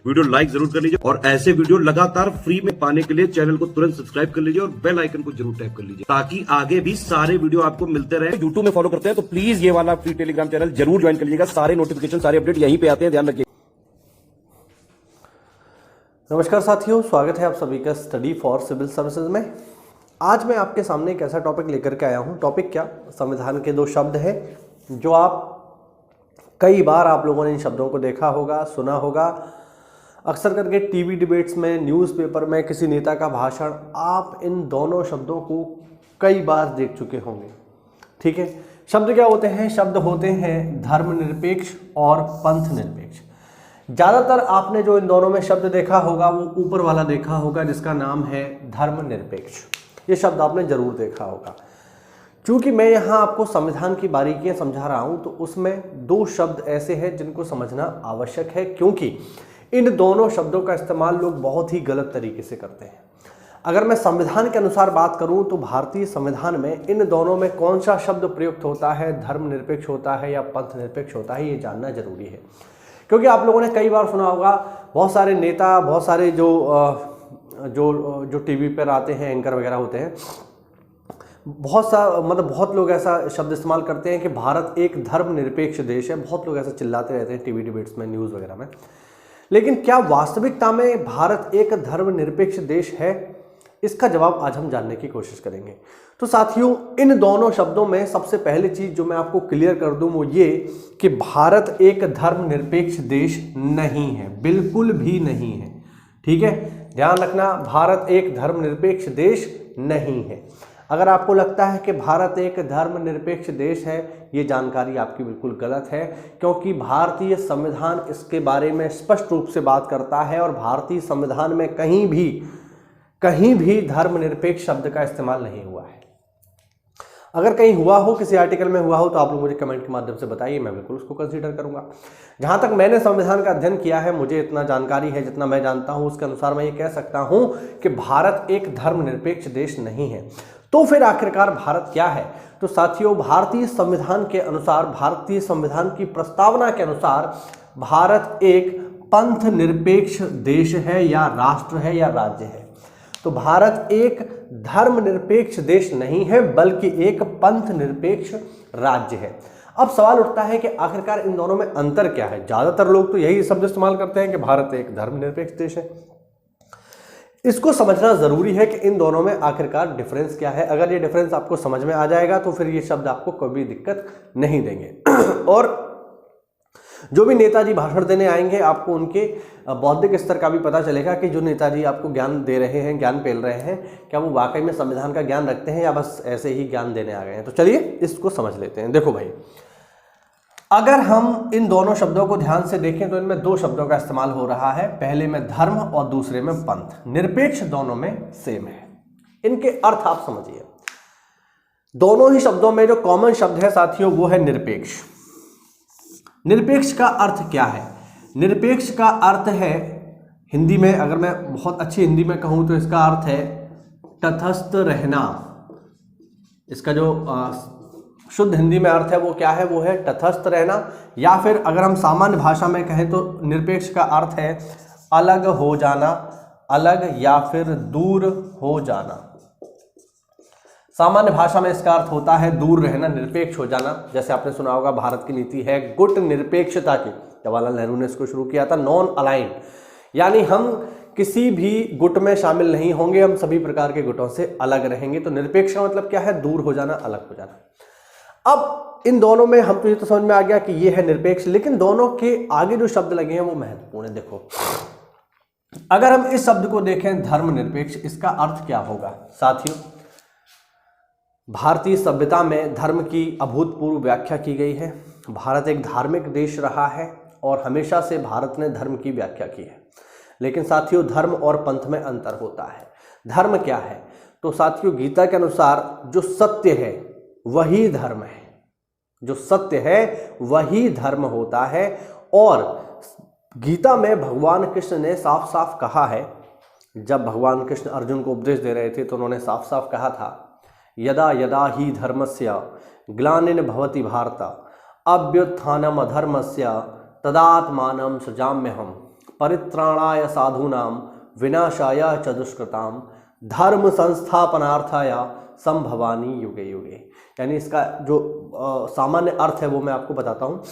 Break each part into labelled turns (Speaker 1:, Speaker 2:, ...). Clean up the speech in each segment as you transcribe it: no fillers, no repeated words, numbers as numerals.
Speaker 1: Video like जरूर कर लीजिए और ऐसे वीडियो लगातार फ्री में पाने के लिए चैनल को तुरंत सब्सक्राइब कर लीजिए और बेल आइकन को जरूर टैप कर लीजिए ताकि आगे भी सारे वीडियो आपको मिलते रहे। यूट्यूब में फॉलो करते हैं तो प्लीज ये वाला फ्री टेलीग्राम चैनल जरूर ज्वाइन कर लीजिएगा। सारे नोटिफिकेशन सारे अपडेट यहीं पे आते हैं, ध्यान रखिए।
Speaker 2: नमस्कार साथियों, स्वागत है आप सभी का स्टडी फॉर सिविल सर्विसेज में। आज मैं आपके सामने एक ऐसा टॉपिक लेकर के आया हूं। टॉपिक क्या, संविधान के दो शब्द हैं जो कई बार आप लोगों ने इन शब्दों को देखा होगा, सुना होगा। अक्सर करके टीवी डिबेट्स में, न्यूज़पेपर में, किसी नेता का भाषण, आप इन दोनों शब्दों को कई बार देख चुके होंगे। ठीक है, शब्द क्या होते हैं? शब्द होते हैं धर्मनिरपेक्ष और पंथ निरपेक्ष। ज़्यादातर आपने जो इन दोनों में शब्द देखा होगा वो ऊपर वाला देखा होगा जिसका नाम है धर्मनिरपेक्ष। ये शब्द आपने जरूर देखा होगा। चूंकि मैं यहाँ आपको संविधान की बारीकियां समझा रहा हूँ तो उसमें दो शब्द ऐसे हैं जिनको समझना आवश्यक है, क्योंकि इन दोनों शब्दों का इस्तेमाल लोग बहुत ही गलत तरीके से करते हैं। अगर मैं संविधान के अनुसार बात करूं तो भारतीय संविधान में इन दोनों में कौन सा शब्द प्रयुक्त होता है, धर्मनिरपेक्ष होता है या पंथ निरपेक्ष होता है, ये जानना जरूरी है। क्योंकि आप लोगों ने कई बार सुना होगा, बहुत सारे नेता, बहुत सारे जो टीवी पर आते हैं, एंकर वगैरह होते हैं, बहुत लोग ऐसा शब्द इस्तेमाल करते हैं कि भारत एक धर्मनिरपेक्ष देश है। बहुत लोग ऐसा चिल्लाते रहते हैं टीवी डिबेट्स में, न्यूज़ वगैरह में। लेकिन क्या वास्तविकता में भारत एक धर्मनिरपेक्ष देश है? इसका जवाब आज हम जानने की कोशिश करेंगे। तो साथियों, इन दोनों शब्दों में सबसे पहली चीज जो मैं आपको क्लियर कर दूं वो ये कि भारत एक धर्मनिरपेक्ष देश नहीं है, बिल्कुल भी नहीं है। ठीक है, ध्यान रखना, भारत एक धर्मनिरपेक्ष देश नहीं है। अगर आपको लगता है कि भारत एक धर्मनिरपेक्ष देश है, ये जानकारी आपकी बिल्कुल गलत है, क्योंकि भारतीय संविधान इसके बारे में स्पष्ट रूप से बात करता है और भारतीय संविधान में कहीं भी धर्मनिरपेक्ष शब्द का इस्तेमाल नहीं हुआ है। अगर कहीं हुआ हो, किसी आर्टिकल में हुआ हो, तो आप लोग मुझे कमेंट के माध्यम से बताइए, मैं बिल्कुल उसको कंसीडर करूंगा। जहां तक मैंने संविधान का अध्ययन किया है, मुझे इतना जानकारी है, जितना मैं जानता हूं उसके अनुसार मैं ये कह सकता हूं कि भारत एक धर्मनिरपेक्ष देश नहीं है। तो फिर आखिरकार भारत क्या है? तो साथियों, भारतीय संविधान के अनुसार, भारतीय संविधान की प्रस्तावना के अनुसार भारत एक पंथ निरपेक्ष देश है या राष्ट्र है या राज्य है। तो भारत एक धर्मनिरपेक्ष देश नहीं है बल्कि एक पंथ निरपेक्ष राज्य है। अब सवाल उठता है कि आखिरकार इन दोनों में अंतर क्या है? ज्यादातर लोग तो यही शब्द इस्तेमाल करते हैं कि भारत एक धर्मनिरपेक्ष देश है। इसको समझना जरूरी है कि इन दोनों में आखिरकार डिफरेंस क्या है। अगर ये डिफरेंस आपको समझ में आ जाएगा तो फिर ये शब्द आपको कभी दिक्कत नहीं देंगे। और जो भी नेताजी भाषण देने आएंगे, आपको उनके बौद्धिक स्तर का भी पता चलेगा कि जो नेताजी आपको ज्ञान दे रहे हैं, ज्ञान पेल रहे हैं, क्या वो वाकई में संविधान का ज्ञान रखते हैं या बस ऐसे ही ज्ञान देने आ गए हैं। तो चलिए इसको समझ लेते हैं। देखो भाई, अगर हम इन दोनों शब्दों को ध्यान से देखें तो इनमें दो शब्दों का इस्तेमाल हो रहा है, पहले में धर्म और दूसरे में पंथ। निरपेक्ष दोनों में सेम है। इनके अर्थ आप समझिए। दोनों ही शब्दों में जो कॉमन शब्द है साथियों वो है निरपेक्ष। निरपेक्ष का अर्थ क्या है? निरपेक्ष का अर्थ है, हिंदी में अगर मैं बहुत अच्छी हिंदी में कहूं तो इसका अर्थ है तटस्थ रहना। इसका जो शुद्ध हिंदी में अर्थ है वो क्या है? वो है तटस्थ रहना। या फिर अगर हम सामान्य भाषा में कहें तो निरपेक्ष का अर्थ है अलग हो जाना, अलग या फिर दूर हो जाना। सामान्य भाषा में इसका अर्थ होता है दूर रहना, निरपेक्ष हो जाना। जैसे आपने सुना होगा, भारत की नीति है गुट निरपेक्षता की। जवाहरलाल नेहरू ने इसको शुरू किया था, नॉन अलाइंड, यानी हम किसी भी गुट में शामिल नहीं होंगे, हम सभी प्रकार के गुटों से अलग रहेंगे। तो निरपेक्ष का मतलब क्या है? दूर हो जाना, अलग हो जाना। अब इन दोनों में हम तो ये तो समझ में आ गया कि ये है निरपेक्ष, लेकिन दोनों के आगे जो शब्द लगे हैं वो महत्वपूर्ण है। देखो, अगर हम इस शब्द को देखें धर्मनिरपेक्ष, इसका अर्थ क्या होगा? साथियों, भारतीय सभ्यता में धर्म की अभूतपूर्व व्याख्या की गई है। भारत एक धार्मिक देश रहा है और हमेशा से भारत ने धर्म की व्याख्या की है। लेकिन साथियों, धर्म और पंथ में अंतर होता है। धर्म क्या है? तो साथियों, गीता के अनुसार जो सत्य है वही धर्म है। जो सत्य है वही धर्म होता है। और गीता में भगवान कृष्ण ने साफ साफ कहा है, जब भगवान कृष्ण अर्जुन को उपदेश दे रहे थे तो उन्होंने साफ साफ कहा था, यदा यदा ही धर्मस्य ग्लानिर् भवति भारत अभ्युत्थानम अधर्मस्य तदात्मानं सृजाम्यहम्। परित्राणाय साधूनां विनाशाय च दुष्कृताम धर्म संस्थापनार्थाय संभवानी युगे युगे। यानी इसका जो सामान्य अर्थ है वो मैं आपको बताता हूँ,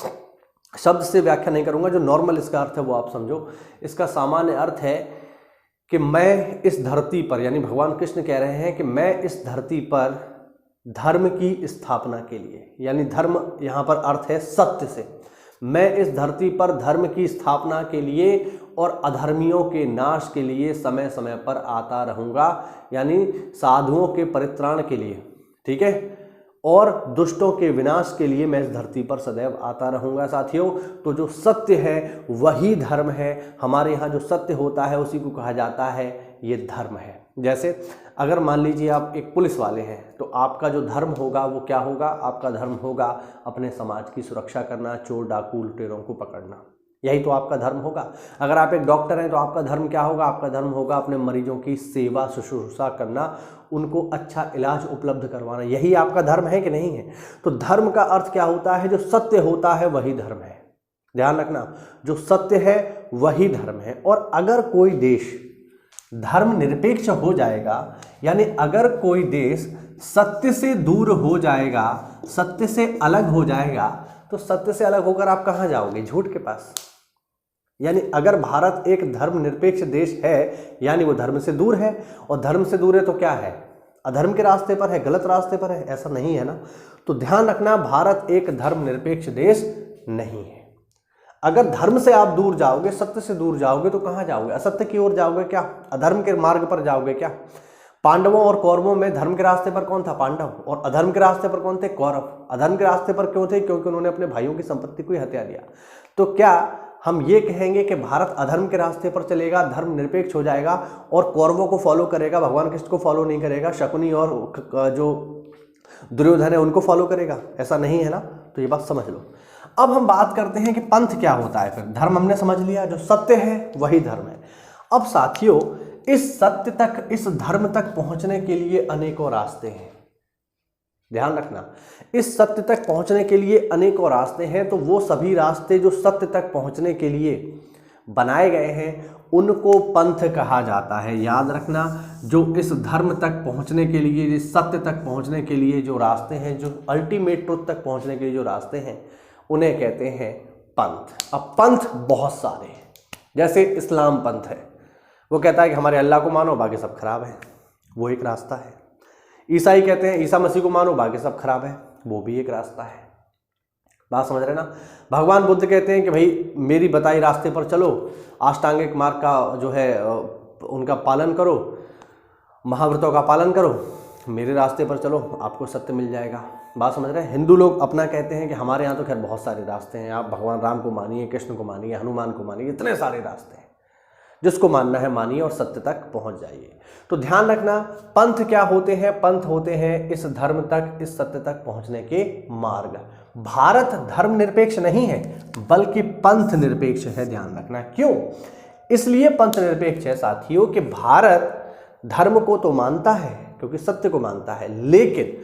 Speaker 2: शब्द से व्याख्या नहीं करूँगा, जो नॉर्मल इसका अर्थ है वो आप समझो। इसका सामान्य अर्थ है कि मैं इस धरती पर, यानी भगवान कृष्ण कह रहे हैं कि मैं इस धरती पर धर्म की स्थापना के लिए, यानी धर्म यहाँ पर अर्थ है सत्य से, मैं इस धरती पर धर्म की स्थापना के लिए और अधर्मियों के नाश के लिए समय समय पर आता रहूँगा, यानी साधुओं के परित्राण के लिए, ठीक है, और दुष्टों के विनाश के लिए मैं इस धरती पर सदैव आता रहूँगा। साथियों, तो जो सत्य है वही धर्म है। हमारे यहाँ जो सत्य होता है उसी को कहा जाता है ये धर्म है। जैसे अगर मान लीजिए आप एक पुलिस वाले हैं तो आपका जो धर्म होगा वो क्या होगा? आपका धर्म होगा अपने समाज की सुरक्षा करना, चोर डाकू लुटेरों को पकड़ना, यही तो आपका धर्म होगा। अगर आप एक डॉक्टर हैं तो आपका धर्म क्या होगा? आपका धर्म होगा अपने मरीजों की सेवा शुश्रूषा करना, उनको अच्छा इलाज उपलब्ध करवाना, यही आपका धर्म है कि नहीं है? तो धर्म का अर्थ क्या होता है? जो सत्य होता है वही धर्म है। ध्यान रखना, जो सत्य है वही धर्म है। और अगर कोई देश धर्म निरपेक्ष हो जाएगा, यानी अगर कोई देश सत्य से दूर हो जाएगा, सत्य से अलग हो जाएगा, तो सत्य से अलग होकर आप कहाँ जाओगे? झूठ के पास। यानी अगर भारत एक धर्मनिरपेक्ष देश है, यानी वो धर्म से दूर है, और धर्म से दूर है तो क्या है? अधर्म के रास्ते पर है, गलत रास्ते पर है, ऐसा नहीं है ना। तो ध्यान रखना, भारत एक धर्मनिरपेक्ष देश नहीं है। अगर धर्म से आप दूर जाओगे, सत्य से दूर जाओगे, तो कहाँ जाओगे? असत्य की ओर जाओगे क्या? अधर्म के मार्ग पर जाओगे क्या? पांडवों और कौरवों में धर्म के रास्ते पर कौन था? पांडव। और अधर्म के रास्ते पर कौन थे? कौरव। अधर्म के रास्ते पर क्यों थे? क्योंकि उन्होंने अपने भाइयों की संपत्ति को ही हत्या दिया। तो क्या हम ये कहेंगे कि भारत अधर्म के रास्ते पर चलेगा, धर्म निरपेक्ष हो जाएगा और कौरवों को फॉलो करेगा, भगवान कृष्ण को फॉलो नहीं करेगा, शकुनी और जो दुर्योधन है उनको फॉलो करेगा? ऐसा नहीं है ना। तो ये बात समझ लो। अब हम बात करते हैं कि पंथ क्या होता है। फिर धर्म हमने समझ लिया, जो सत्य है वही धर्म है। अब साथियों, इस सत्य तक, इस धर्म तक पहुंचने के लिए अनेकों रास्ते हैं। ध्यान रखना, इस सत्य तक पहुंचने के लिए अनेकों रास्ते हैं। तो वो सभी रास्ते जो सत्य तक पहुंचने के लिए बनाए गए हैं उनको पंथ कहा जाता है। याद रखना, जो इस धर्म तक पहुंचने के लिए, इस सत्य तक पहुंचने के लिए जो रास्ते हैं, जो अल्टीमेट ट्रुथ तक पहुंचने के लिए जो रास्ते हैं, उन्हें कहते हैं पंथ। अब पंथ बहुत सारे हैं। जैसे इस्लाम पंथ है, वो कहता है कि हमारे अल्लाह को मानो, बाकी सब खराब है, वो एक रास्ता है। ईसाई कहते हैं ईसा मसीह को मानो, बाकी सब खराब है, वो भी एक रास्ता है। बात समझ रहे ना। भगवान बुद्ध कहते हैं कि भाई मेरी बताई रास्ते पर चलो, अष्टांगिक मार्ग का जो है उनका पालन करो, महाव्रतों का पालन करो, मेरे रास्ते पर चलो, आपको सत्य मिल जाएगा। बात समझ रहे हैं। हिंदू लोग अपना कहते हैं कि हमारे यहाँ तो खैर बहुत सारे रास्ते हैं, आप भगवान राम को मानिए, कृष्ण को मानिए, हनुमान को मानिए, इतने सारे रास्ते हैं, जिसको मानना है मानिए और सत्य तक पहुंच जाइए। तो ध्यान रखना, पंथ क्या होते हैं? पंथ होते हैं इस धर्म तक, इस सत्य तक पहुंचने के मार्ग। भारत धर्म निरपेक्ष नहीं है, बल्कि पंथ निरपेक्ष है। ध्यान रखना, क्यों? इसलिए पंथ निरपेक्ष है साथियों कि भारत धर्म को तो मानता है, क्योंकि सत्य को मानता है, लेकिन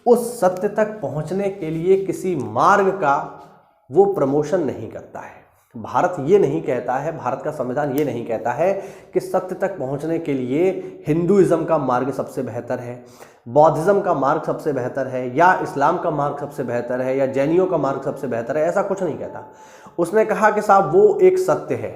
Speaker 2: उस सत्य तक पहुंचने के लिए किसी मार्ग का वो प्रमोशन नहीं करता है। भारत ये नहीं कहता है, भारत का संविधान ये नहीं कहता है कि सत्य तक पहुंचने के लिए हिंदुइज्म का मार्ग सबसे बेहतर है, बौद्धिज्म का मार्ग सबसे बेहतर है, या इस्लाम का मार्ग सबसे बेहतर है, या जैनियों का मार्ग सबसे बेहतर है। ऐसा कुछ नहीं कहता। उसने कहा कि साहब वो एक सत्य है,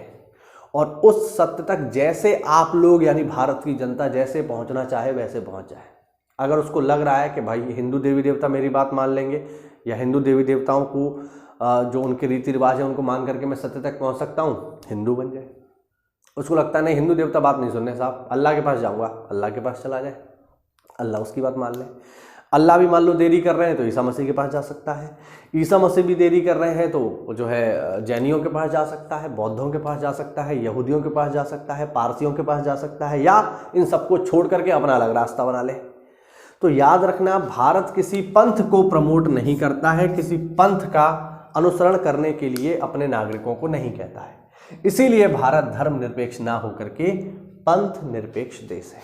Speaker 2: और उस सत्य तक जैसे आप लोग, यानी भारत की जनता जैसे पहुंचना चाहे वैसे पहुंच जाए। अगर उसको लग रहा है कि भाई हिंदू देवी देवता मेरी बात मान लेंगे, या हिंदू देवी देवताओं को जो उनके रीति रिवाज है उनको मान करके मैं सत्य तक पहुंच सकता हूं, हिंदू बन जाए। उसको लगता है नहीं हिंदू देवता बात नहीं सुनने साहब, अल्लाह के पास जाऊंगा, अल्लाह के पास चला जाए, अल्लाह उसकी बात मान ले। अल्लाह भी मान लो देरी कर रहे हैं तो ईसा मसीह के पास जा सकता है, ईसा मसीह भी देरी कर रहे हैं तो जो है जैनियों के पास जा सकता है, बौद्धों के पास जा सकता है, यहूदियों के पास जा सकता है, पारसियों के पास जा सकता है, या इन सबको छोड़ करके अपना अलग रास्ता बना ले। तो याद रखना, भारत किसी पंथ को प्रमोट नहीं करता है, किसी पंथ का अनुसरण करने के लिए अपने नागरिकों को नहीं कहता है। इसीलिए भारत धर्म निरपेक्ष ना होकर के पंथ निरपेक्ष देश है।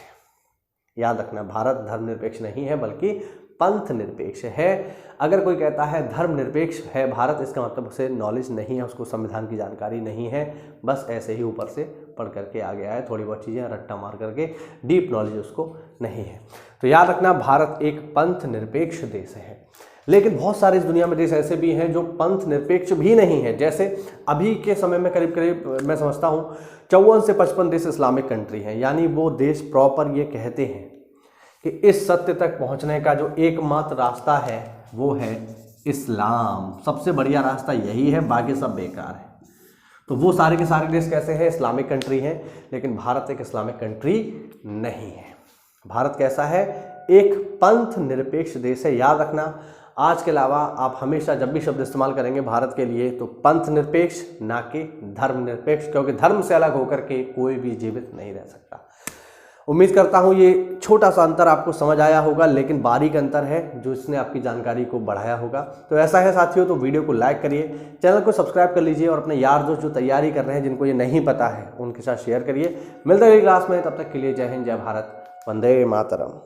Speaker 2: याद रखना, भारत धर्म निरपेक्ष नहीं है, बल्कि पंथ निरपेक्ष है। अगर कोई कहता है धर्मनिरपेक्ष है भारत, इसका मतलब उसे नॉलेज नहीं है, उसको संविधान की जानकारी नहीं है, बस ऐसे ही ऊपर से पढ़ करके आ गया है, थोड़ी बहुत चीज़ें रट्टा मार करके, डीप नॉलेज उसको नहीं है। तो याद रखना, भारत एक पंथ निरपेक्ष देश है। लेकिन बहुत सारे इस दुनिया में देश ऐसे भी हैं जो पंथ निरपेक्ष भी नहीं है। जैसे अभी के समय में करीब करीब मैं समझता हूँ 54 से 55 देश इस्लामिक कंट्री हैं, यानी वो देश प्रॉपर ये कहते हैं कि इस सत्य तक पहुँचने का जो एकमात्र रास्ता है वो है इस्लाम, सबसे बढ़िया रास्ता यही है, बाकी सब बेकार है। तो वो सारे के सारे देश कैसे हैं? इस्लामिक कंट्री हैं, लेकिन भारत एक इस्लामिक कंट्री नहीं है। भारत कैसा है? एक पंथ निरपेक्ष देश है। याद रखना, आज के अलावा आप हमेशा जब भी शब्द इस्तेमाल करेंगे भारत के लिए तो पंथ निरपेक्ष, ना कि धर्म निरपेक्ष, क्योंकि धर्म से अलग होकर के कोई भी जीवित नहीं रह सकता। उम्मीद करता हूँ ये छोटा सा अंतर आपको समझ आया होगा, लेकिन बारीक अंतर है जो इसने आपकी जानकारी को बढ़ाया होगा। तो ऐसा है साथियों, तो वीडियो को लाइक करिए, चैनल को सब्सक्राइब कर लीजिए और अपने यार दोस्त जो तैयारी कर रहे हैं, जिनको ये नहीं पता है, उनके साथ शेयर करिए। मिलते हैं अगली क्लास में, तब तक के लिए जय हिंद, जय भारत, वंदे मातरम।